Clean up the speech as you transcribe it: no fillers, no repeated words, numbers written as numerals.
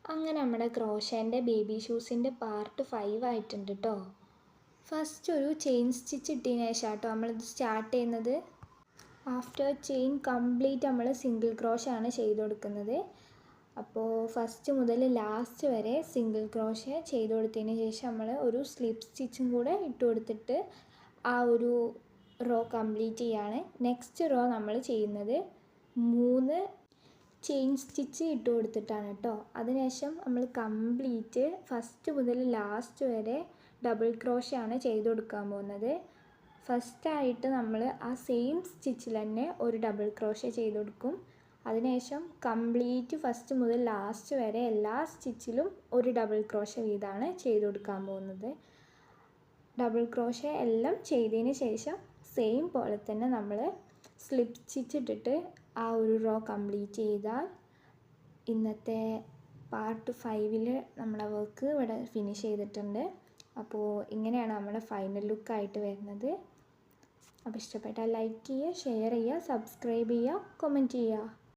അങ്ങനെ നമ്മുടെ ക്രോഷേൻ്റെ baby ഷൂസിൻ്റെ part 5 ആയിട്ടുണ്ട് കേട്ടോ. ഫസ്റ്റ് ഒരു ചെയിൻ സ്റ്റിച്ച് ഇട്ടതിന് ശേഷം കേട്ടോ നമ്മളിത് സ്റ്റാർട്ട് ചെയ്യുന്നത്. ആഫ്റ്റർ ചെയിൻ കംപ്ലീറ്റ് നമ്മൾ സിംഗിൾ ക്രോഷ ആണ് ചെയ്ത് കൊടുക്കുന്നത്. അപ്പോൾ ഫസ്റ്റ് മുതൽ ലാസ്റ്റ് വരെ സിംഗിൾ ക്രോഷ ചെയ്ത് കൊടുത്തതിന് ശേഷം നമ്മൾ ഒരു സ്ലിപ്പ് സ്റ്റിച്ചും കൂടെ ഇട്ട് കൊടുത്തിട്ട് ആ ഒരു റോ കംപ്ലീറ്റ് ചെയ്യാണ്. നെക്സ്റ്റ് റോ നമ്മൾ ചെയ്യുന്നത് 3 ചെയിൻ സ്റ്റിച്ച് ഇട്ട് കൊടുത്തിട്ടാണ് കേട്ടോ. അതിനുശേഷം നമ്മൾ കംപ്ലീറ്റ് ഫസ്റ്റ് മുതൽ ലാസ്റ്റ് വരെ ഡബിൾ ക്രോഷ ആണ് ചെയ്ത് കൊടുക്കാൻ പോകുന്നത്. ഫസ്റ്റായിട്ട് നമ്മൾ ആ സെയിം സ്റ്റിച്ചിൽ തന്നെ ഒരു ഡബിൾ ക്രോഷ ചെയ്ത് കൊടുക്കും. അതിനുശേഷം കംപ്ലീറ്റ് ഫസ്റ്റ് മുതൽ ലാസ്റ്റ് വരെ എല്ലാ സ്റ്റിച്ചിലും ഒരു ഡബിൾ ക്രോഷ വീതമാണ് ചെയ്ത് കൊടുക്കാൻ പോകുന്നത്. ഡബിൾ ക്രോഷ എല്ലാം ചെയ്തതിന് ശേഷം സെയിം പോലെ തന്നെ നമ്മൾ സ്ലിപ്പ് സ്റ്റിച്ച് ഇട്ടിട്ട് ആ ഒരു റോ കംപ്ലീറ്റ് ചെയ്താൽ ഇന്നത്തെ പാർട്ട് 5ൽ നമ്മളെ വർക്ക് ഇവിടെ ഫിനിഷ് ചെയ്തിട്ടുണ്ട്. അപ്പോൾ ഇങ്ങനെയാണ് നമ്മുടെ ഫൈനൽ ലുക്കായിട്ട് വരുന്നത്. അപ്പോൾ ഇഷ്ടപ്പെട്ടാൽ ലൈക്ക് ചെയ്യുക, ഷെയർ ചെയ്യുക, സബ്സ്ക്രൈബ് ചെയ്യുക, കമൻറ്റ് ചെയ്യുക.